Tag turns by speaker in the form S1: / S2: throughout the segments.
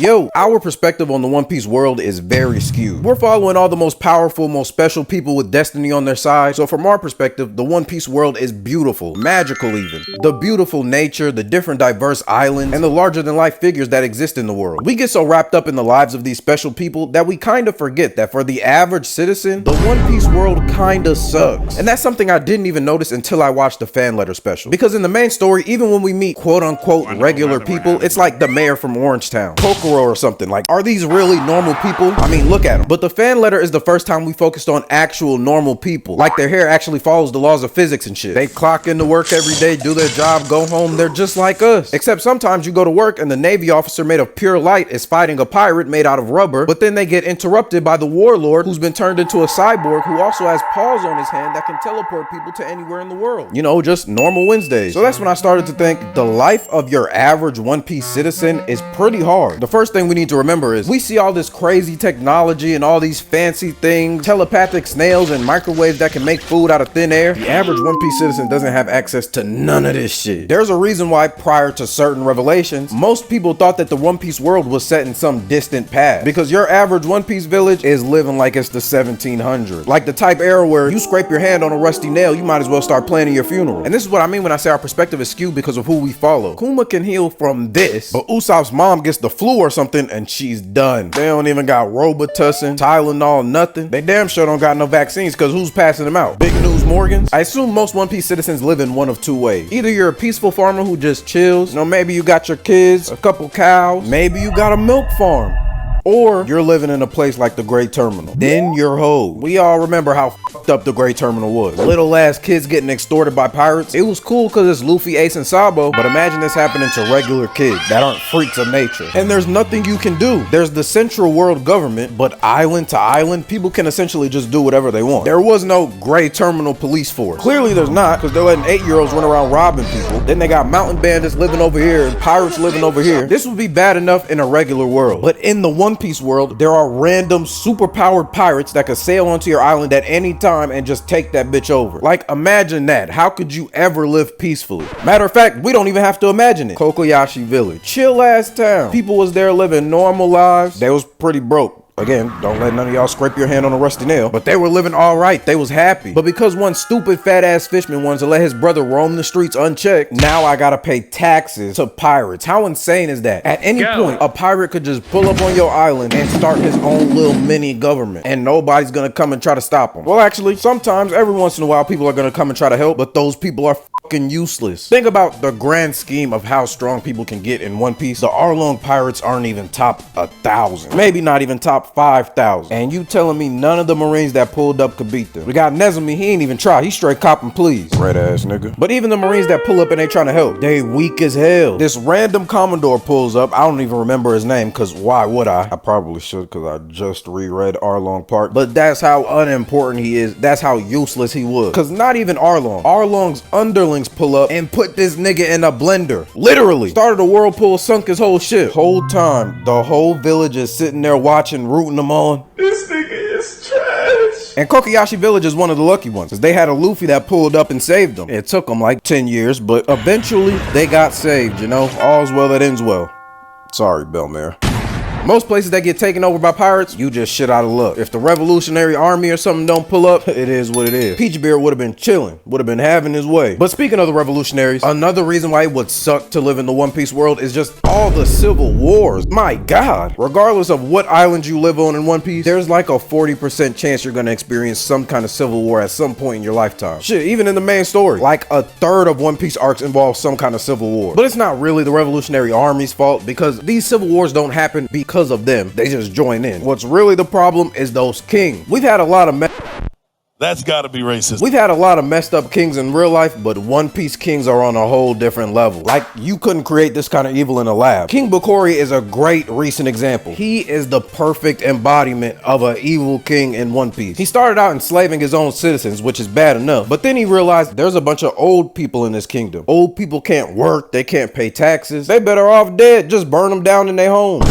S1: Yo, our perspective on the One Piece world is very skewed. We're following all the most powerful, most special people with destiny on their side. So from our perspective, the One Piece world is beautiful, magical even. The beautiful nature, the different diverse islands, and the larger than life figures that exist in the world. We get so wrapped up in the lives of these special people that we kind of forget that for the average citizen, the One Piece world kinda sucks. And that's something I didn't even notice until I watched the fan letter special. Because in the main story, even when we meet quote unquote regular people, it's like the mayor from Orangetown, or something. Like, are these really normal people? I mean, look at them. But the fan letter is the first time we focused on actual normal people. Like, their hair actually follows the laws of physics and shit. They clock into work every day, do their job, go home. They're just like us. Except sometimes you go to work and the Navy officer made of pure light is fighting a pirate made out of rubber, but then they get interrupted by the warlord who's been turned into a cyborg who also has paws on his hand that can teleport people to anywhere in the world. You know, just normal Wednesdays. So that's when I started to think the life of your average One Piece citizen is pretty hard. The first thing we need to remember is we see all this crazy technology and all these fancy things, telepathic snails and microwaves that can make food out of thin air. The average One Piece citizen doesn't have access to none of this shit. There's a reason why prior to certain revelations, most people thought that the One Piece world was set in some distant past, because your average One Piece village is living like it's the 1700s. Like the type era where you scrape your hand on a rusty nail, you might as well start planning your funeral. And this is what I mean when I say our perspective is skewed because of who we follow. Kuma can heal from this, but Usopp's mom gets the flu or something and she's done. They don't even got Robitussin, Tylenol, nothing. They damn sure don't got no vaccines because who's passing them out? Big News Morgans? I assume most One Piece citizens live in one of two ways. Either you're a peaceful farmer who just chills, you know, maybe you got your kids, a couple cows, maybe you got a milk farm. Or you're living in a place like the Great Terminal. Then you're hoed. We all remember how fucked up the Great Terminal was. Little ass kids getting extorted by pirates. It was cool because it's Luffy, Ace, and Sabo, but imagine this happening to regular kids that aren't freaks of nature. And there's nothing you can do. There's the central world government, but island to island, people can essentially just do whatever they want. There was no Great Terminal police force. Clearly there's not, because they're letting 8-year-olds run around robbing people. Then they got mountain bandits living over here and pirates living over here. This would be bad enough in a regular world. But in the One Piece world, there are random superpowered pirates that could sail onto your island at any time and just take that bitch over. Like, imagine that. How could you ever live peacefully? Matter of fact, we don't even have to imagine it. Kokoyashi Village. Chill ass town. People was there living normal lives. They was pretty broke. Again, don't let none of y'all scrape your hand on a rusty nail. But they were living all right. They was happy. But because one stupid fat ass fishman wanted to let his brother roam the streets unchecked, now I gotta pay taxes to pirates. How insane is that? At any point, a pirate could just pull up on your island and start his own little mini government. And nobody's gonna come and try to stop him. Well, actually, sometimes, every once in a while, people are gonna come and try to help, but those people are fucking useless. Think about the grand scheme of how strong people can get in One Piece. The Arlong pirates aren't even top 1,000. Maybe not even top 5,000. And you telling me none of the Marines that pulled up could beat them? We got Nezumi, he ain't even try. He straight copping please. Red ass nigga. But even the Marines that pull up and they trying to help, they weak as hell. This random Commodore pulls up. I don't even remember his name, because why would I? I probably should, because I just reread Arlong Park. But that's how unimportant he is. That's how useless he was. Because not even Arlong. Arlong's underlings pull up and put this nigga in a blender. Literally. Started a whirlpool, sunk his whole ship. Whole time, the whole village is sitting there watching, rooting them on. This nigga is trash. And Kokoyashi Village is one of the lucky ones, because they had a Luffy that pulled up and saved them. It took them like 10 years, but eventually they got saved, you know? All's well that ends well. Sorry, Belmare. Most places that get taken over by pirates, you just shit out of luck. If the Revolutionary Army or something don't pull up, it is what it is. Peachbeard would have been chilling, would have been having his way. But speaking of the revolutionaries, another reason why it would suck to live in the One Piece world is just all the civil wars. My God. Regardless of what island you live on in One Piece, there's like a 40% chance you're gonna experience some kind of civil war at some point in your lifetime. Shit, even in the main story, like a third of One Piece arcs involve some kind of civil war. But it's not really the Revolutionary Army's fault, because these civil wars don't happen because of them. They just join in. What's really the problem is those kings. We've had a lot of
S2: That's gotta be racist.
S1: We've had a lot of messed up kings in real life, but One Piece kings are on a whole different level. Like, you couldn't create this kind of evil in a lab. King Bukori is a great recent example. He is the perfect embodiment of an evil king in One Piece. He started out enslaving his own citizens, which is bad enough, but then he realized there's a bunch of old people in this kingdom. Old people can't work, they can't pay taxes. They better off dead, just burn them down in their homes.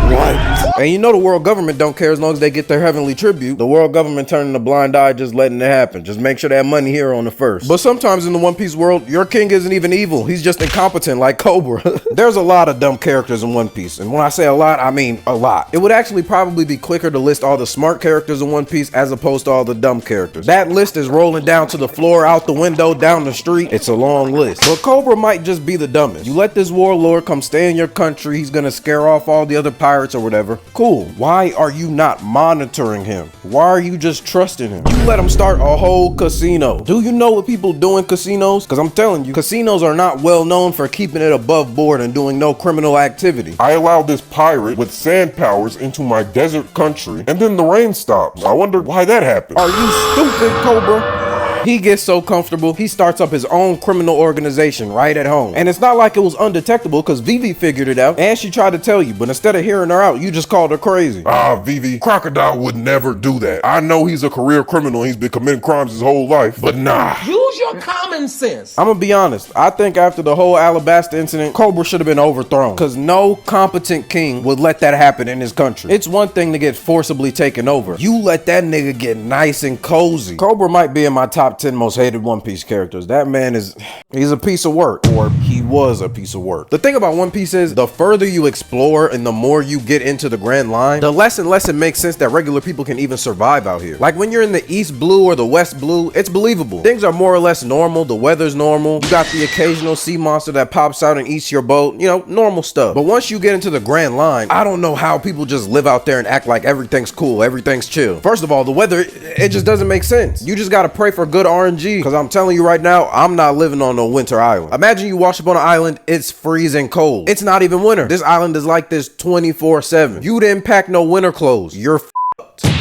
S2: What?
S1: And you know the world government don't care as long as they get their heavenly tribute. The world government turning a blind eye, just letting it happen. Just make sure that money here on the first. But sometimes in the One Piece world, your king isn't even evil. He's just incompetent like Cobra. There's a lot of dumb characters in One Piece. And when I say a lot, I mean a lot. It would actually probably be quicker to list all the smart characters in One Piece as opposed to all the dumb characters. That list is rolling down to the floor, out the window, down the street. It's a long list. But Cobra might just be the dumbest. You let this warlord come stay in your country, he's gonna scare off all the other pirates or whatever. Cool. Why are you not monitoring him? Why are you just trusting him? You let him start a whole casino. Do you know what people do in casinos? Because I'm telling you, casinos are not well known for keeping it above board and doing no criminal activity.
S3: I allowed this pirate with sand powers into my desert country, and then the rain stops. I wonder why that happened.
S1: Are you stupid, Cobra? He gets so comfortable, he starts up his own criminal organization right at home. And it's not like it was undetectable because Vivi figured it out and she tried to tell you, but instead of hearing her out, you just called her crazy.
S3: Vivi, Crocodile would never do that. I know he's a career criminal and he's been committing crimes his whole life, but nah.
S4: Use your common sense.
S1: I'm gonna be honest, I think after the whole Alabasta incident, Cobra should have been overthrown because no competent king would let that happen in his country. It's one thing to get forcibly taken over. You let that nigga get nice and cozy. Cobra might be in my top 10 most hated One Piece characters. That man he's a piece of work, or he was a piece of work. The thing about One Piece is the further you explore and the more you get into the Grand Line, the less and less it makes sense that regular people can even survive out here. Like when you're in the East Blue or the West Blue, it's believable. Things are more or less normal. The weather's normal. You got the occasional sea monster that pops out and eats your boat. You know, normal stuff. But once you get into the Grand Line, I don't know how people just live out there and act like everything's cool, everything's chill. First of all, the weather, it just doesn't make sense. You just gotta pray for good RNG. Because I'm telling you right now, I'm not living on no winter island. Imagine you wash up on an island, it's freezing cold. It's not even winter. This island is like this 24/7. You didn't pack no winter clothes. You're f***ed.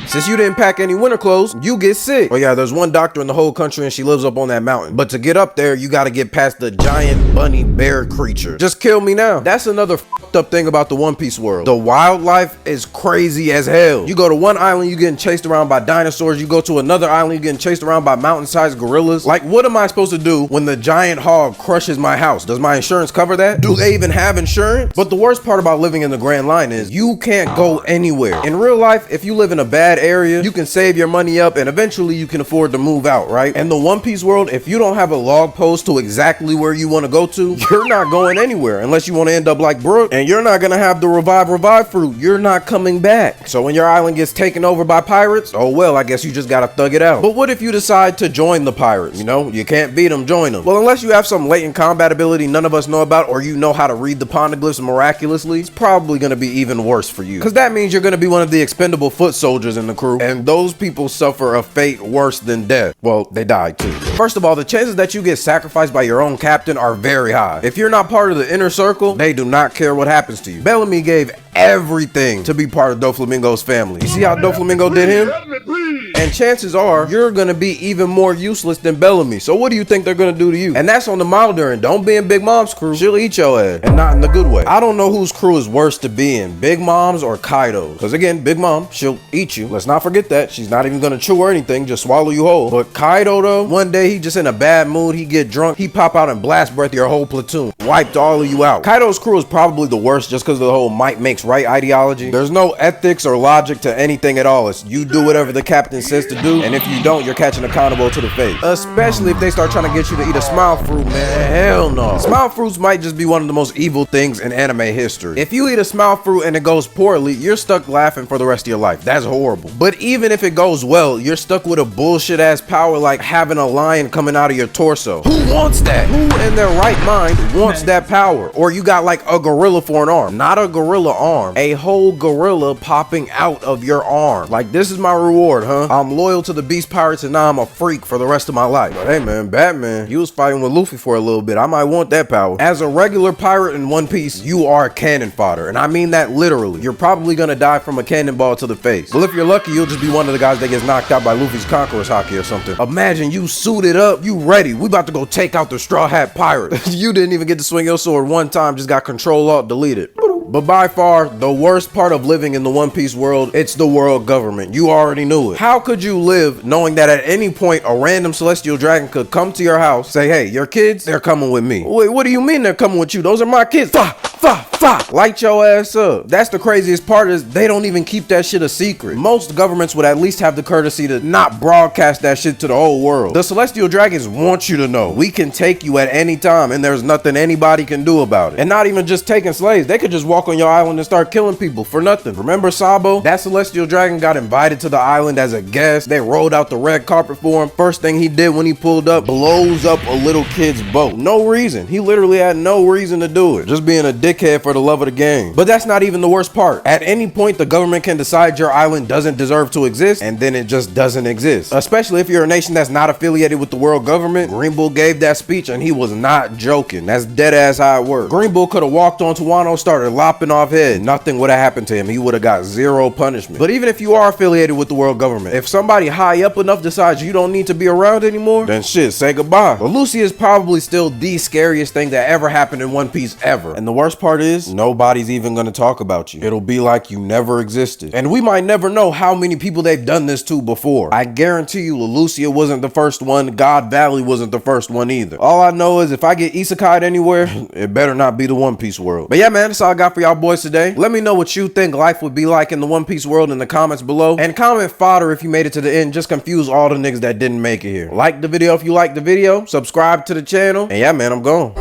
S1: Since you didn't pack any winter clothes, you get sick. Oh yeah, there's one doctor in the whole country and she lives up on that mountain. But to get up there, you gotta get past the giant bunny bear creature. Just kill me now. That's another fucked up thing about the One Piece world. The wildlife is crazy as hell. You go to one island, you getting chased around by dinosaurs. You go to another island, you getting chased around by mountain-sized gorillas. Like, what am I supposed to do when the giant hog crushes my house? Does my insurance cover that? Do they even have insurance? But the worst part about living in the Grand Line is you can't go anywhere. In real life, if you live in a bad area, you can save your money up and eventually you can afford to move out, right? In the One Piece world, if you don't have a log post to exactly where you want to go to, you're not going anywhere unless you want to end up like Brook, and you're not gonna have the revive fruit. You're not coming back. So when your island gets taken over by pirates, oh well, I guess you just gotta thug it out. But what if you decide to join the pirates? You know, you can't beat them, join them. Well, unless you have some latent combat ability none of us know about, or you know how to read the poneglyphs miraculously, it's probably gonna be even worse for you. Because that means you're gonna be one of the expendable foot soldiers in the crew, and those people suffer a fate worse than death. Well, they died too. First of all, the chances that you get sacrificed by your own captain are very high. If you're not part of the inner circle, they do not care what happens to you. Bellamy gave everything to be part of Doflamingo's family. You see how Doflamingo did him? And chances are you're gonna be even more useless than Bellamy. So what do you think they're gonna do to you? And that's on the milder end. Don't be in Big Mom's crew. She'll eat your ass, and not in the good way. I don't know whose crew is worse to be in, Big Mom's or Kaido's. Because again, Big Mom, she'll eat you. Let's not forget that. She's not even gonna chew or anything, just swallow you whole. But Kaido though, one day he just in a bad mood, he get drunk, he pop out and blast breath your whole platoon. Wiped all of you out. Kaido's crew is probably the worst just because of the whole might makes right ideology. There's no ethics or logic to anything at all. It's you do whatever the captain says to do, and if you don't, you're catching accountable to the face. Especially if they start trying to get you to eat a smile fruit, man. Hell no. Smile fruits might just be one of the most evil things in anime history. If you eat a smile fruit and it goes poorly, you're stuck laughing for the rest of your life. That's horrible. But even if it goes well, you're stuck with a bullshit ass power like having a lion coming out of your torso. Who wants that? Who in their right mind wants that power? Or you got like a gorilla for an arm. Not a gorilla arm, a whole gorilla popping out of your arm. Like, this is my reward, huh? I'm loyal to the Beast Pirates and now I'm a freak for the rest of my life. But hey man, Batman, you was fighting with Luffy for a little bit. I might want that power. As a regular pirate in One Piece, you are cannon fodder. And I mean that literally. You're probably gonna die from a cannonball to the face. Well, if you're lucky, you'll just be one of the guys that gets knocked out by Luffy's Conqueror's Haki or something. Imagine you suited up, you ready. We about to go take out the Straw Hat Pirate. You didn't even get to swing your sword one time, just got Control Alt deleted. But by far, the worst part of living in the One Piece world, it's the world government. You already knew it. How could you live knowing that at any point a random celestial dragon could come to your house, say, hey, your kids, they're coming with me. Wait, what do you mean they're coming with you? Those are my kids. Light your ass up. That's the craziest part, is they don't even keep that shit a secret. Most governments would at least have the courtesy to not broadcast that shit to the whole world. The Celestial Dragons want you to know we can take you at any time and there's nothing anybody can do about it. And not even just taking slaves, they could just walk on your island and start killing people for nothing. Remember Sabo? That Celestial Dragon got invited to the island as a guest. They rolled out the red carpet for him. First thing he did when he pulled up, blows up a little kid's boat. No reason. He literally had no reason to do it. Just being a dickhead for the love of the game. But that's not even the worst part. At any point, the government can decide your island doesn't deserve to exist, and then it just doesn't exist. Especially if you're a nation that's not affiliated with the world government. Green Bull gave that speech and he was not joking. That's dead ass how it works. Green Bull could have walked onto Wano, started lopping off heads. Nothing would have happened to him. He would have got zero punishment. But even if you are affiliated with the world government, if somebody high up enough decides you don't need to be around anymore, then shit, say goodbye. But Lucy is probably still the scariest thing that ever happened in One Piece ever. And the worst part is, nobody's even gonna talk about you. It'll be like you never existed. And we might never know how many people they've done this to before. I guarantee you Lucia wasn't the first one. God Valley wasn't the first one either. All I know is if I get isekai'd anywhere, it better not be the One Piece world. But yeah, man, that's all I got for y'all boys today. Let me know what you think life would be like in the One Piece world in the comments below. And comment fodder if you made it to the end. Just confuse all the niggas that didn't make it here. Like the video if you liked the video. Subscribe to the channel. And yeah, man, I'm gone.